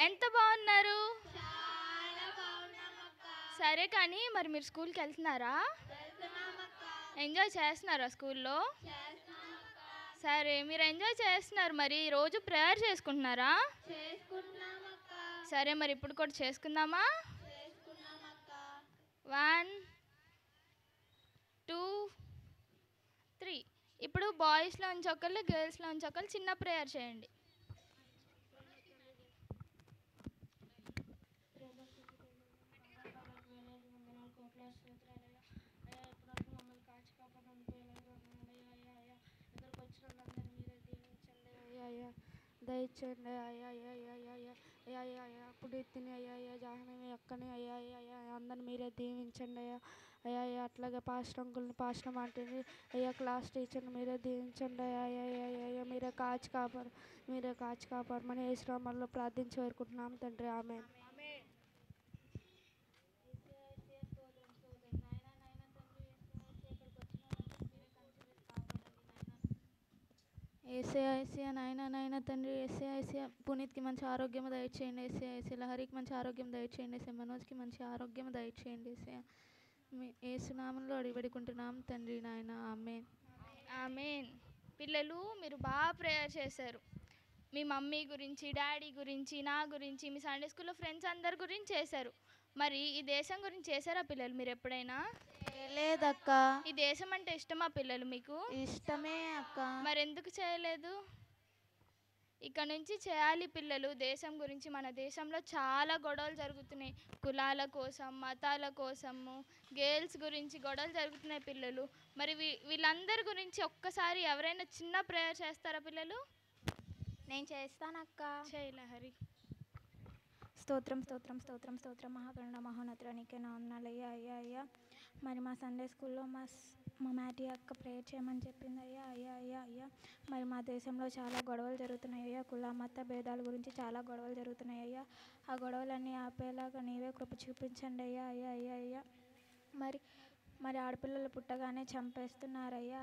ఎంత బాగున్నారు? సరే కానీ మరి మీరు స్కూల్కి వెళ్తున్నారా? ఎంజాయ్ చేస్తున్నారా స్కూల్లో? సరే మీరు ఎంజాయ్ చేస్తున్నారు, మరి రోజు ప్రేయర్ చేసుకుంటున్నారా? సరే మరి ఇప్పుడు కూడా చేసుకుందామా? 1 2 3. ఇప్పుడు బాయ్స్లోంచి ఒకళ్ళు, గర్ల్స్లోంచి ఒకళ్ళు చిన్న ప్రేయర్ చేయండి. దయచేయండి అయ్యా అయ్యా అయ్యా అయ్యా అయ్యా అయ్యా అయ్యా పునీతిని అయ్యా అయ్యా జాహ్నవి అక్కని అయ్యా అయ్యా అయ్యా అందరిని మీరే దీవించండి అయ్యా అయ్యా అయ్యా అట్లాగే పాస్టర్ అంకుల్ని పాస్టర్ ఆంటీని అయ్యా క్లాస్ టీచర్ని మీరే దీవించండి అయ్యా అయ్యా అయ్యా అయ్యా మీరే కాచి కాపాడమని యేసునామములో ప్రార్థించి వేడుకుంటున్నాం తండ్రి. ఆమేన్. ఏసే నాయన తండ్రి, ఏసే పునీత్కి మంచి ఆరోగ్యం దయచేయండి. ఏసే లహరికి మంచి ఆరోగ్యం దయచేయండి. ఏసే మనోజ్కి మంచి ఆరోగ్యం దయచేయండి. ఏసునామంలో అడిగిపెడుకుంటున్నాం తండ్రి నాయన. ఆమేన్. ఆమేన్. పిల్లలు మీరు బాగా ప్రేయర్ చేశారు. మీ మమ్మీ గురించి, డాడీ గురించి, నా గురించి, మీ సండే స్కూల్లో ఫ్రెండ్స్ అందరి గురించి చేశారు. మరి ఈ దేశం గురించి చేశారా పిల్లలు మీరు ఎప్పుడైనా? లేదక్క. ఈ దేశం అంటే ఇష్టమా పిల్లలు మీకు? ఇష్టమే అక్క. మరి ఎందుకు చేయలేదు? ఇక్కడ నుంచి చేయాలి పిల్లలు. దేశం గురించి, మన దేశంలో చాలా గొడవలు జరుగుతున్నాయి. కులాల కోసం, మతాల కోసము, గర్ల్స్ గురించి గొడవలు జరుగుతున్నాయి పిల్లలు. మరి వీళ్ళందరి గురించి ఒక్కసారి ఎవరైనా చిన్న ప్రేయర్ చేస్తారా పిల్లలు? నేను చేస్తానక్క. చేయలహరి. స్తోత్రం స్తోత్రం స్తోత్రం స్తోత్రం మహాగణ మహోన్నతుడా నీకే నామములయ్యా అయ్యా అయ్యా. మరి మా సండే స్కూల్లో మా మ్యాటీ అక్క ప్రేయర్ చేయమని చెప్పింది అయ్యా అయ్యా అయ్యా అయ్యా. మరి మా దేశంలో చాలా గొడవలు జరుగుతున్నాయి అయ్యా. కుల మత భేదాల గురించి చాలా గొడవలు జరుగుతున్నాయి అయ్యా. ఆ గొడవలన్నీ ఆపేలాగా నీవే కృప చూపించండి అయ్యా అయ్యా అయ్యా అయ్యా. మరి ఆడపిల్లలు పుట్టగానే చంపేస్తున్నారయ్యా.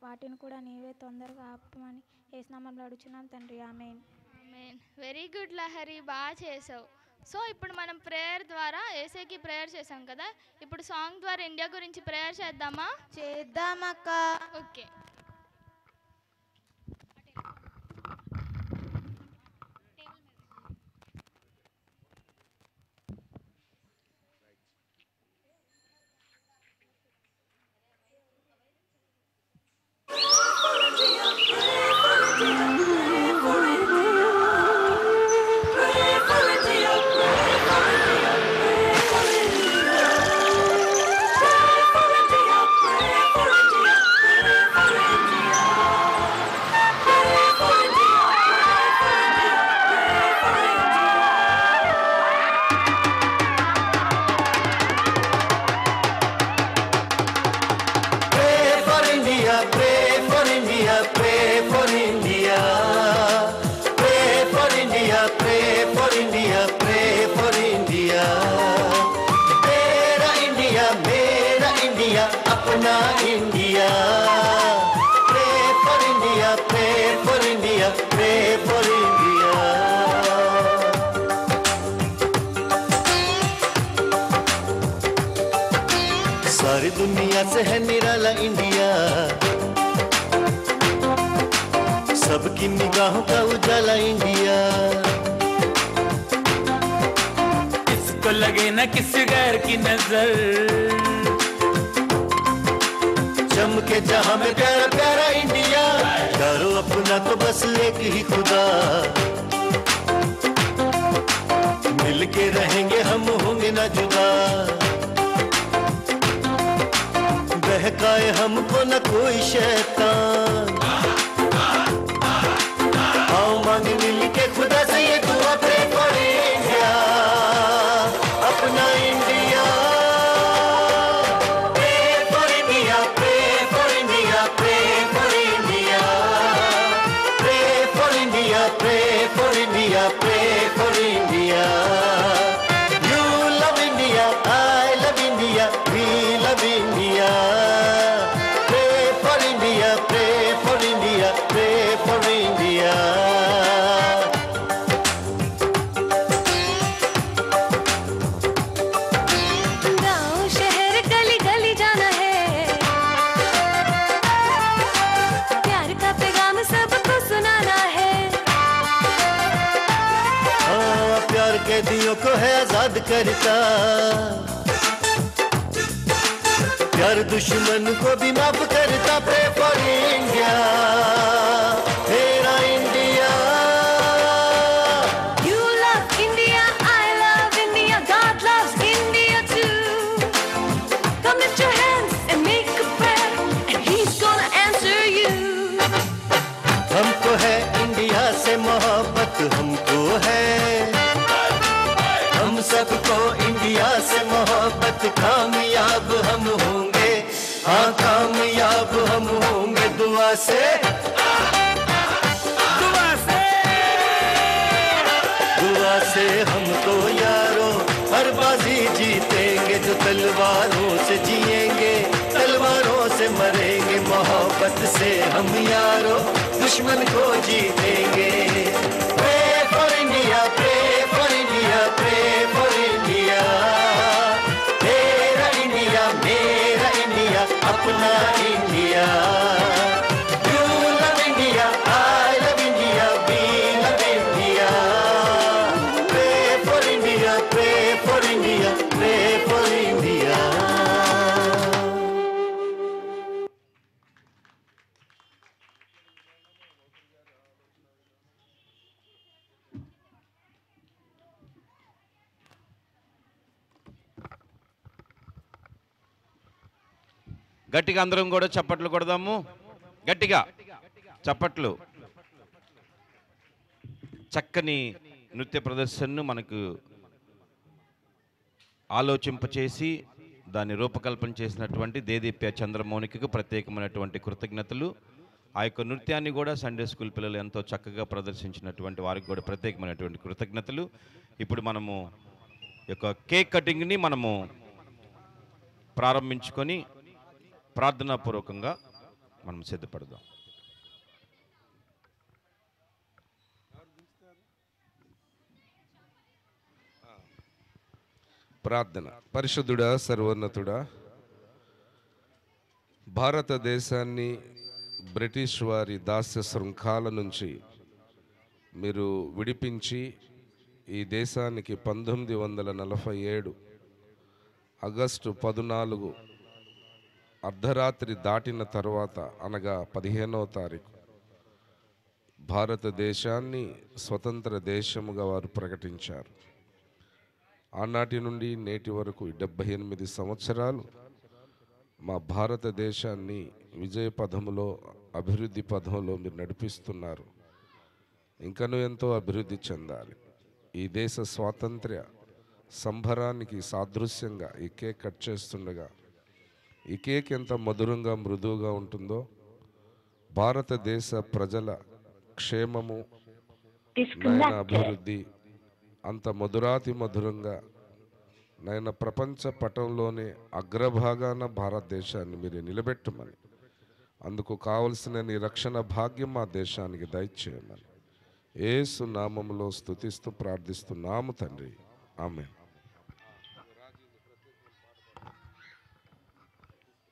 వాటిని కూడా నీవే తొందరగా ఆపమని యేసునామములో అడుగుచున్నాం తండ్రి. ఆమేన్. ఆమేన్. వెరీ గుడ్ లహరి, బాగా చేసావు. సో ఇప్పుడు మనం ప్రేయర్ ద్వారా ఏసేకి ప్రేయర్ చేసాం కదా, ఇప్పుడు సాంగ్ ద్వారా ఇండియా గురించి ప్రేయర్ చేద్దామా? చేద్దామక్క. ఓకే. सारी दुनिया से है निराला इंडिया, सबकी निगाहों का उजाला इंडिया। किसको लगे ना किसी गैर की नजर, चमके जहां में प्यारा प्यारा इंडिया। करो अपना तो बस एक ही खुदा, मिलके रहेंगे हम होंगे ना जुदा। बहकाए हमको न कोई शैतान, आओ मांग मिल के खुदा से ये दुआ प्रे फॉर इंडिया, अपना India. Pray for India, pray for India, pray for India, pray for India, pray for India, pray for India. You love India, I love India, we love India। Pray for India, pray for India, pray for India। प्यारों को है आजाद करता, प्यार दुश्मन को भी माफ करता। प्रे फॉर इंडिया, मेरा India. You love India, I love India, God loves India too. Come lift your hands and make a prayer, and He's gonna answer you. हमको है इंडिया से मोहब्बत, हमको है, हम सबको इंडिया से मोहब्बत। कामयाब हम होंगे, हाँ कामयाब हम होंगे, दुआ से दुआ से हम तो यारों हर बाजी जीतेंगे। जो तलवारों से जिएंगे, तलवारों से मरेंगे, मोहब्बत से हम यारों दुश्मन को जीतेंगे। Pray for India, pray for India, pray for India। मेरा इंडिया, अपना India. You love India, I love India, we love India। Pray for India, pray for India, pray for India। గట్టిగా అందరం కూడా చప్పట్లు కొడదాము, గట్టిగా చప్పట్లు. చక్కని నృత్య ప్రదర్శనను మనకు ఆలోచింపచేసి దాన్ని రూపకల్పన చేసినటువంటి దేదీప్య చంద్రమౌనికకు ప్రత్యేకమైనటువంటి కృతజ్ఞతలు. ఆ యొక్క నృత్యాన్ని కూడా సండే స్కూల్ పిల్లలు ఎంతో చక్కగా ప్రదర్శించినటువంటి వారికి కూడా ప్రత్యేకమైనటువంటి కృతజ్ఞతలు. ఇప్పుడు మనము యొక్క కేక్ కటింగ్ని మనము ప్రారంభించుకొని ప్రార్థనాపూర్వకంగా మనం సిద్ధపడదాం. ప్రార్థన. పరిశుద్ధుడా, సర్వోన్నతుడా, భారతదేశాన్ని బ్రిటిష్ వారి దాస్య శృంఖాల నుంచి మీరు విడిపించి ఈ దేశానికి 1947 ఆగస్టు 14 అర్ధరాత్రి దాటిన తర్వాత, అనగా 15వ తారీఖు భారతదేశాన్ని స్వతంత్ర దేశముగా వారు ప్రకటించారు. ఆనాటి నుండి నేటి వరకు 78 సంవత్సరాలు మా భారతదేశాన్ని విజయ పథములో, అభివృద్ధి పథంలో మీరు నడిపిస్తున్నారు. ఇంకనూ ఎంతో అభివృద్ధి చెందాలి. ఈ దేశ స్వాతంత్ర్య సంబరానికి సాదృశ్యంగా ఈ కేక్ కట్ చేస్తుండగా, ఈ కేక్ ఎంత మధురంగా మృదువుగా ఉంటుందో, భారతదేశ ప్రజల క్షేమము, నయన అభివృద్ధి అంత మధురాతి మధురంగా నయన ప్రపంచ పటంలోనే అగ్రభాగాన భారతదేశాన్ని మీరు నిలబెట్టమని, అందుకు కావలసిన నీ రక్షణ భాగ్యం మా దేశానికి దయచేయమని యేసు నామములో స్తుతిస్తూ ప్రార్థిస్తున్నాము తండ్రి, ఆమేన్.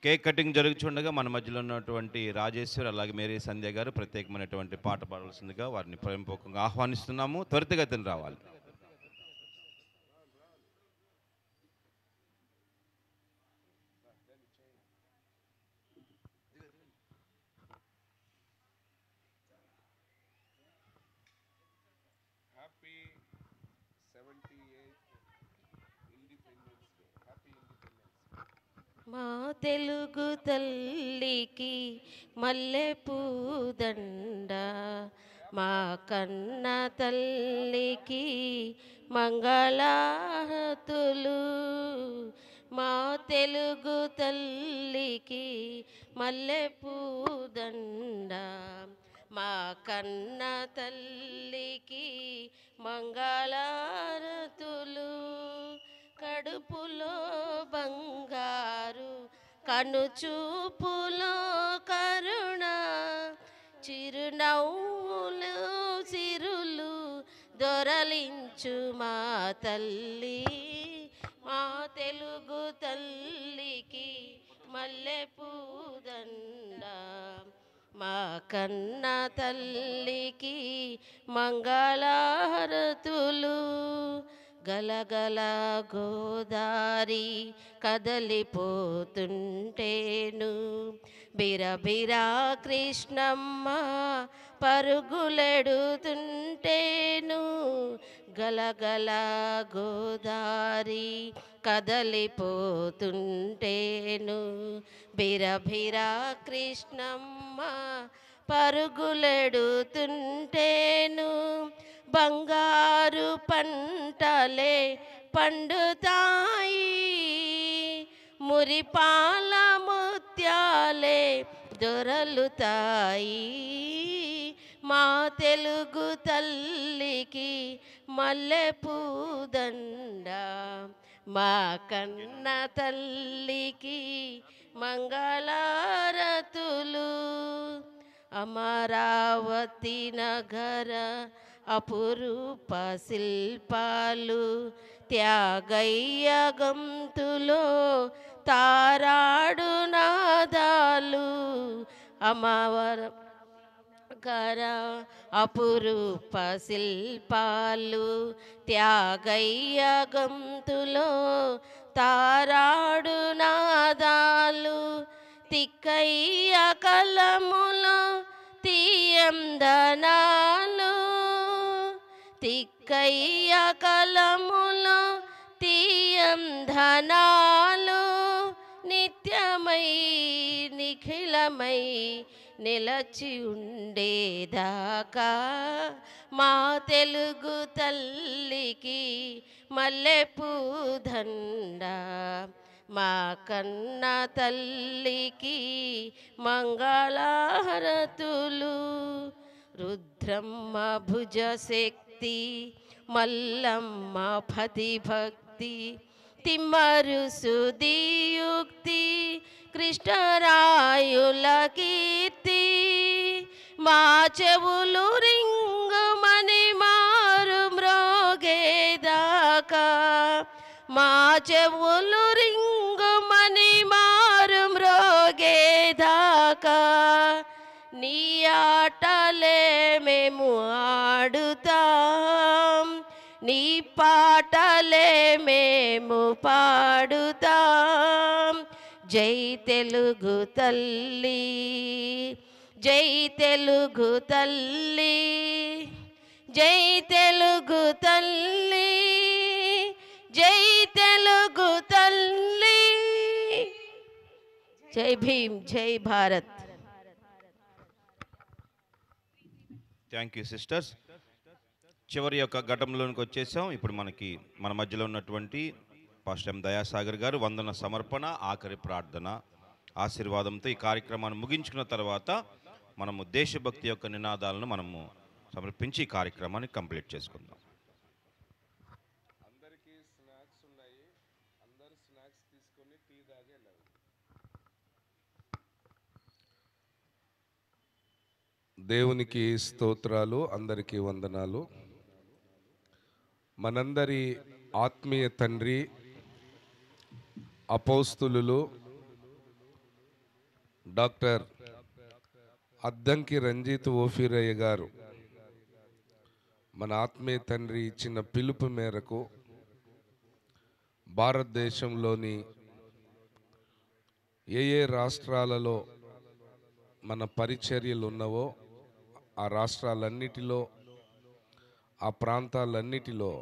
కేక్ కటింగ్ జరుగుతుండగా మన మధ్యలో ఉన్నటువంటి రాజేశ్వర్ అలాగే మేరీ సంధ్య గారు ప్రత్యేకమైనటువంటి పాట పాడవలసిందిగా వారిని ప్రేమపూర్వకంగా ఆహ్వానిస్తున్నాము. త్వరితగతిన రావాలి. మా తెలుగు తల్లికి మల్లె పూదండ, మా కన్న తల్లికి మంగళారతులు. మా తెలుగు తల్లికి మల్లె పూదండ, మా కన్న తల్లికి మంగళారతులు. కడుపులో బంగారు, కనుచూపులో కరుణ, చిరునవ్వులు సిరులు దొరలించు మా తల్లి. మా తెలుగు తల్లికి మల్లె పూదండ, మా కన్న తల్లికి మంగళారతులు. గలగల గోదారి కదలిపోతుంటేను బిరబిరా కృష్ణమ్మ పరుగులెడుతుంటేను గలగల గోదారి కదలిపోతుంటేను బిరబిరా కృష్ణమ్మ పరుగులెడుతుంటేను బంగారు పంటలే పండుతాయి మురిపాల ముత్యాలే దొరలుతాయి మా తెలుగు తల్లికి మల్లెపూదండ మా కన్న తల్లికి మంగళారతులు అమరావతి నగర అపురూప శిల్పాలు త్యాగయ్య గంతులో తారాడు నాదాలు అమర అపురూప శిల్పాలు త్యాగయ్య గంతులో తారాడు నాదాలు తిక్కయ్య కలములో తీయందనాలు తిక్కయ్య కలములో తీయంధనాలు నిత్యమై నిఖిలమై నిలచి ఉండేదాకా మా తెలుగు తల్లికి మల్లెపూదండ మా కన్న తల్లికి మంగళహారతులు రుద్రమ్మ భుజశక్తి మల్లమ్మ పతిభక్తి తిమ్మరు సుదియుక్తి కృష్ణరాయుల కీర్తి మా చెవులు రింగుమని మారు మ్రోగేదాకా మా చెవులు రింగుమని మారు మ్రోగేదాకా నీ ఆటలే మేము ఆడుతాం నీ పాటలే మేము పాడుతాం జై తెలుగు తల్లి జై తెలుగు తల్లి జై తెలుగు తల్లి జై తెలుగు తల్లి జై భీమ్ జై భారత్. Thank you sisters. చివరి యొక్క ఘటంలోనికి వచ్చేసాం. ఇప్పుడు మన మధ్యలో ఉన్నటువంటి పాస్టర్ ఎం దయాసాగర్ గారు వందన సమర్పణ, ఆఖరి ప్రార్థన ఆశీర్వాదంతో ఈ కార్యక్రమాన్ని ముగించుకున్న తర్వాత మనము దేశభక్తి యొక్క నినాదాలను మనము సమర్పించి ఈ కార్యక్రమాన్ని కంప్లీట్ చేసుకుందాం. అందరికీ స్నాక్స్ ఉన్నాయి, అందరు స్నాక్స్ తీసుకొని టీ తాగేలాగా. దేవునికి స్తోత్రాలు, అందరికీ వందనాలు. మనందరి ఆత్మీయ తండ్రి అపోస్తులు డాక్టర్ అద్దంకి రంజిత్ ఓఫీరయ్య గారు మన ఆత్మీయ తండ్రి ఇచ్చిన పిలుపు మేరకు భారతదేశంలోని ఏ రాష్ట్రాలలో మన పరిచర్యలు ఉన్నవో ఆ రాష్ట్రాలన్నిటిలో ఆ ప్రాంతాలన్నిటిలో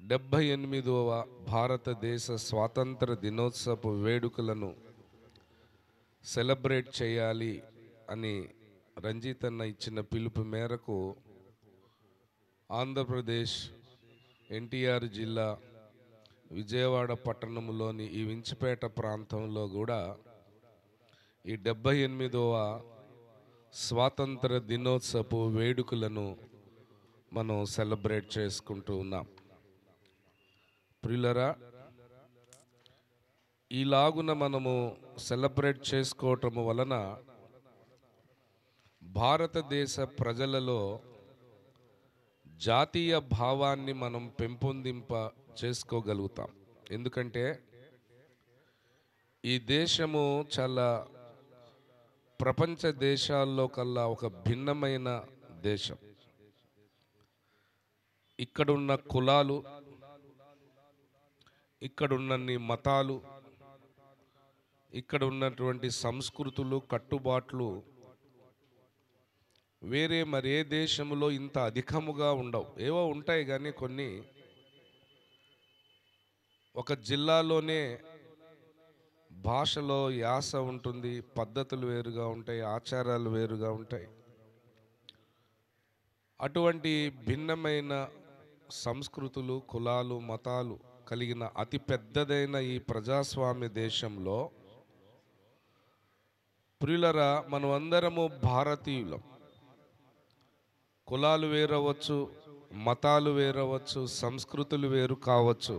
78వ భారతదేశ స్వాతంత్ర దినోత్సవ వేడుకలను సెలబ్రేట్ చేయాలి అని రంజిత్ అన్న ఇచ్చిన పిలుపు మేరకు ఆంధ్రప్రదేశ్ ఎన్టీఆర్ జిల్లా విజయవాడ పట్టణంలోని ఈ వించిపేట ప్రాంతంలో కూడా ఈ 78వ స్వాతంత్ర దినోత్సవ వేడుకలను మనం సెలబ్రేట్ చేసుకుంటూ ఉన్నాం. ప్రియులరా, ఈలాగున మనము సెలబ్రేట్ చేసుకోవటం వలన భారతదేశ ప్రజలలో జాతీయ భావాన్ని మనం పెంపొందింప చేసుకోగలుగుతాం. ఎందుకంటే ఈ దేశము చాలా ప్రపంచ దేశాల్లో కల్లా ఒక భిన్నమైన దేశం. ఇక్కడున్న కులాలు, ఇక్కడున్నన్ని మతాలు, ఇక్కడ ఉన్నటువంటి సంస్కృతులు, కట్టుబాట్లు వేరే మరే దేశంలో ఇంత అధికముగా ఉండవు. ఏవో ఉంటాయి కానీ కొన్ని ఒక జిల్లాలోనే భాషలో యాస ఉంటుంది, పద్ధతులు వేరుగా ఉంటాయి, ఆచారాలు వేరుగా ఉంటాయి. అటువంటి భిన్నమైన సంస్కృతులు, కులాలు, మతాలు కలిగిన అతి పెద్దదైన ఈ ప్రజాస్వామ్య దేశంలో ప్రియులరా, మనమందరము భారతీయులం. కులాలు వేరవచ్చు, మతాలు వేరవచ్చు, సంస్కృతులు వేరు కావచ్చు,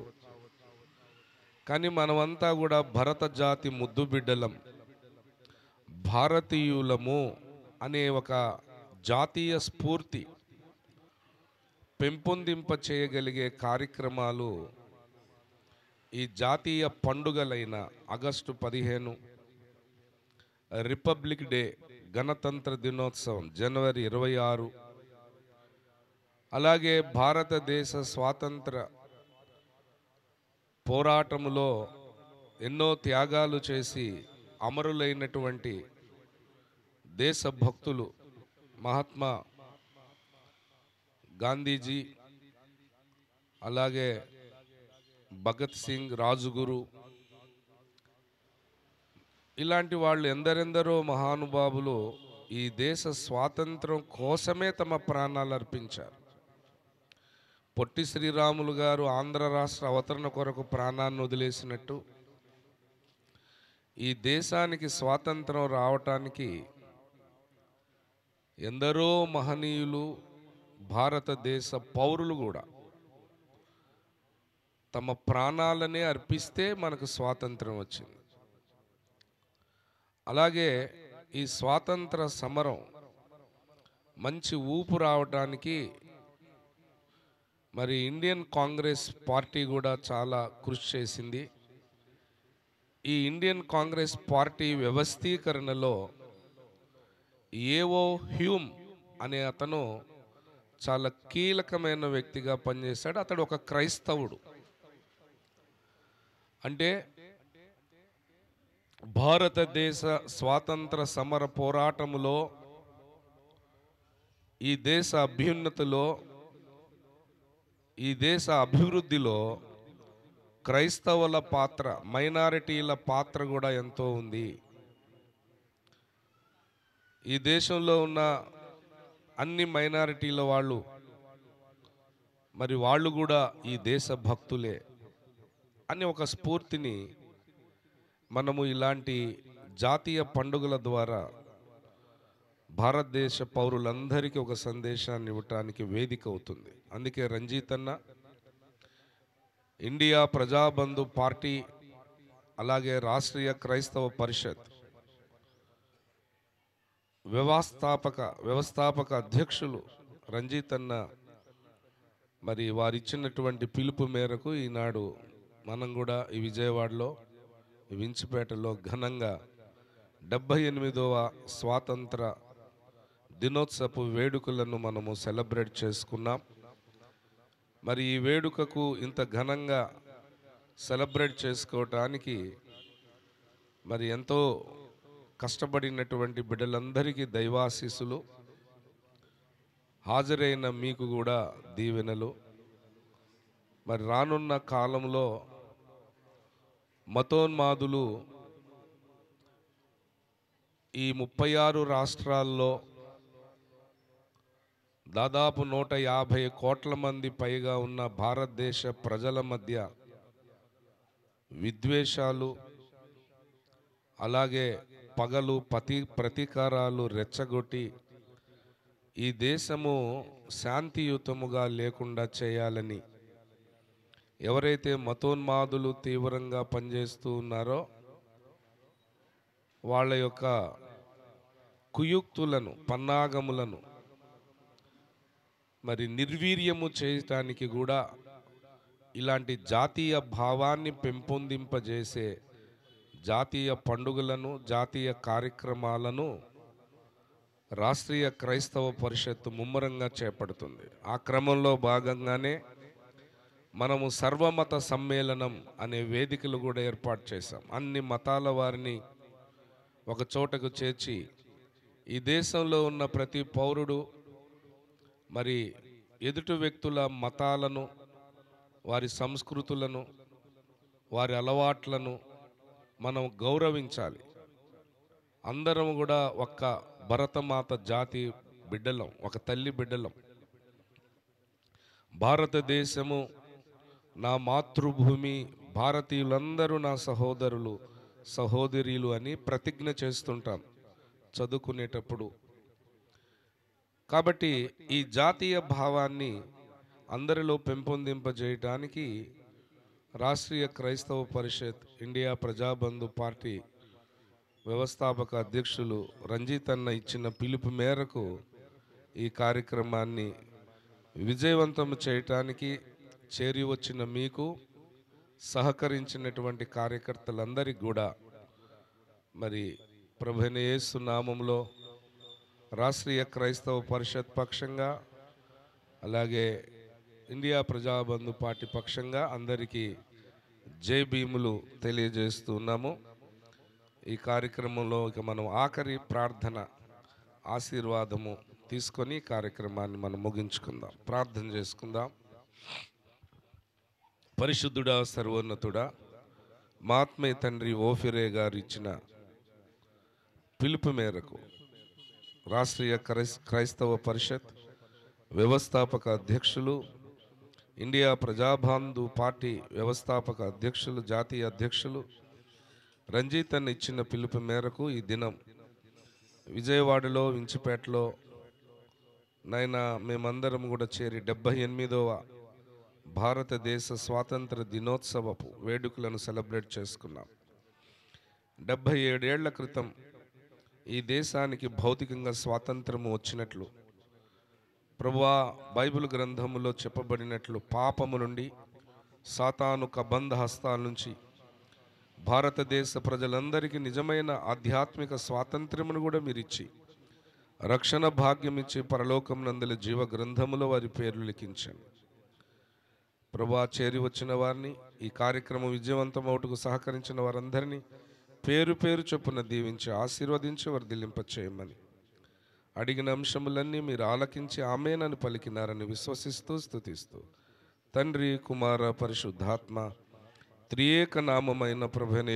కానీ మనమంతా కూడా భరత జాతి ముద్దు బిడ్డలం, భారతీయులము అనే ఒక జాతీయ స్ఫూర్తి పెంపొందింప చేయగలిగే కార్యక్రమాలు ఈ జాతీయ పండుగలైన ఆగస్టు 15, రిపబ్లిక్ డే, గణతంత్ర దినోత్సవం జనవరి 26, అలాగే భారతదేశ స్వాతంత్ర పోరాటములో ఎన్నో త్యాగాలు చేసి అమరులైనటువంటి దేశభక్తులు మహాత్మా గాంధీజీ, అలాగే భగత్ సింగ్, రాజుగురు, ఇలాంటి వాళ్ళు ఎందరెందరో మహానుభావులు ఈ దేశ స్వాతంత్రం కోసమే తమ ప్రాణాలు అర్పించారు. పొట్టి శ్రీరాములు గారు ఆంధ్ర రాష్ట్ర అవతరణ కొరకు ప్రాణాన్ని వదిలేసినట్టు ఈ దేశానికి స్వాతంత్రం రావటానికి ఎందరో మహనీయులు, భారతదేశ పౌరులు కూడా తమ ప్రాణాలనే అర్పిస్తే మనకు స్వాతంత్రం వచ్చింది. అలాగే ఈ స్వాతంత్ర సమరం మంచి ఊపు రావడానికి మరి ఇండియన్ కాంగ్రెస్ పార్టీ కూడా చాలా కృషి చేసింది. ఈ ఇండియన్ కాంగ్రెస్ పార్టీ వ్యవస్థీకరణలో ఏవో హ్యూమ్ అనే అతను చాలా కీలకమైన వ్యక్తిగా పనిచేశాడు. అతడు ఒక క్రైస్తవుడు. అంటే భారతదేశ స్వాతంత్ర సమర పోరాటములో, ఈ దేశ అభ్యున్నతిలో, ఈ దేశ అభివృద్ధిలో క్రైస్తవుల పాత్ర, మైనారిటీల పాత్ర కూడా ఎంతో ఉంది. ఈ దేశంలో ఉన్న అన్ని మైనారిటీల వాళ్ళు మరి వాళ్ళు కూడా ఈ దేశ భక్తులే అని ఒక స్ఫూర్తిని మనము ఇలాంటి జాతీయ పండుగల ద్వారా భారతదేశ పౌరులందరికీ ఒక సందేశాన్ని ఇవ్వటానికి వేదిక అవుతుంది. అందుకే రంజిత్ అన్న, ఇండియా ప్రజాబంధు పార్టీ, అలాగే రాష్ట్రీయ క్రైస్తవ పరిషత్ వ్యవస్థాపక అధ్యక్షులు రంజిత్ అన్న మరి వారిచ్చినటువంటి పిలుపు మేరకు ఈనాడు మనం కూడా ఈ విజయవాడలో, వించిపేటలో ఘనంగా 78వ స్వాతంత్ర దినోత్సవ వేడుకలను మనము సెలబ్రేట్ చేసుకున్నాం. మరి ఈ వేడుకకు ఇంత ఘనంగా సెలబ్రేట్ చేసుకోవటానికి మరి ఎంతో కష్టపడినటువంటి బిడ్డలందరికీ దైవాశీస్సులు, హాజరైన మీకు కూడా దీవెనలు. మరి రానున్న కాలంలో మతోన్మాదులు ఈ 36 రాష్ట్రాల్లో దాదాపు 150 కోట్ల మంది పైగా ఉన్న భారతదేశ ప్రజల మధ్య విద్వేషాలు, అలాగే పగలు ప్రతీకారాలు రెచ్చగొట్టి ఈ దేశము శాంతియుతముగా లేకుండా చేయాలని ఎవరైతే మతోన్మాదులు తీవ్రంగా పనిచేస్తూ ఉన్నారో వాళ్ళ యొక్క కుయుక్తులను, పన్నాగములను మరి నిర్వీర్యము చేయటానికి కూడా ఇలాంటి జాతీయ భావాన్ని రాష్ట్రీయ క్రైస్తవ పరిషత్తు ముమ్మరంగా చేపడుతుంది. ఆ క్రమంలో భాగంగానే మనము సర్వమత సమ్మేళనం అనే వేదికలు కూడా ఏర్పాటు చేశాం. అన్ని మతాల వారిని ఒక చోటకు చేర్చి ఈ దేశంలో ఉన్న ప్రతి పౌరుడు మరి ఎదుటి వ్యక్తుల మతాలను, వారి సంస్కృతులను, వారి అలవాట్లను మనం గౌరవించాలి. అందరం కూడా ఒక్క భరతమాత జాతి బిడ్డలం, ఒక తల్లి బిడ్డలం. భారతదేశము నా మాతృభూమి, భారతీయులందరూ నా సహోదరులు సహోదరీలు అని ప్రతిజ్ఞ చేస్తుంటాం చదువుకునేటప్పుడు. కాబట్టి ఈ జాతీయ భావాన్ని అందరిలో పెంపొందింపజేయడానికి రాష్ట్రీయ క్రైస్తవ పరిషత్ ఇండియా ప్రజాబంధు పార్టీ వ్యవస్థాపక అధ్యక్షులు రంజిత్ అన్న ఇచ్చిన పిలుపు మేరకు ఈ కార్యక్రమాన్ని విజయవంతం చేయటానికి చేరి వచ్చిన మీకు, సహకరించినటువంటి కార్యకర్తలందరికీ కూడా మరి ప్రభువైన యేసు నామములో రాష్ట్రీయ క్రైస్తవ పరిషత్ పక్షంగా, అలాగే ఇండియా ప్రజాబంధు పార్టీ పక్షంగా అందరికీ జై భీములు తెలియజేస్తున్నాము. ఈ కార్యక్రమంలో ఇక మనం ఆఖరి ప్రార్థన ఆశీర్వాదము తీసుకొని కార్యక్రమాన్ని మనం ముగించుకుందాం. ప్రార్థన చేసుకుందాం. పరిశుద్ధుడా, సర్వోన్నతుడా, మా ఆత్మీయ తండ్రి ఓఫిరే గారు ఇచ్చిన పిలుపు మేరకు రాష్ట్రీయ క్రైస్తవ పరిషత్ వ్యవస్థాపక అధ్యక్షులు, ఇండియా ప్రజాబంధు పార్టీ వ్యవస్థాపక అధ్యక్షులు, జాతీయ అధ్యక్షులు రంజిత్ అన్న ఇచ్చిన పిలుపు మేరకు ఈ దినం విజయవాడలో, వించిపేటలో నైనా మేమందరం కూడా చేరి 78వ భారతదేశ స్వాతంత్ర దినోత్సవపు వేడుకలను సెలబ్రేట్ చేసుకున్నాం. 77 ఏళ్ల క్రితం ఈ దేశానికి భౌతికంగా స్వాతంత్రము వచ్చినట్లు, ప్రభువా బైబిల్ గ్రంథములో చెప్పబడినట్లు పాపము నుండి, సాతాను కబంధ హస్తాల నుంచి భారతదేశ ప్రజలందరికీ నిజమైన ఆధ్యాత్మిక స్వాతంత్ర్యమును కూడా మీరు ఇచ్చి, రక్షణ భాగ్యం ఇచ్చి పరలోకం నందలి జీవ గ్రంథములో వారి పేర్లు లిఖించండి. ప్రభువా, చేరి వచ్చిన వారిని, ఈ కార్యక్రమం విజయవంతమవుటకు సహకరించిన వారందరినీ పేరు పేరు చొప్పున దీవించి ఆశీర్వదించి వర్ధిల్లింప చేయమని అడిగిన అంశములన్నీ మీరు ఆలకించి ఆమేనని పలికినారని విశ్వసిస్తూ స్తుతిస్తూ తండ్రి, కుమార, పరిశుద్ధాత్మ త్రియేక నామమైన ప్రభువైన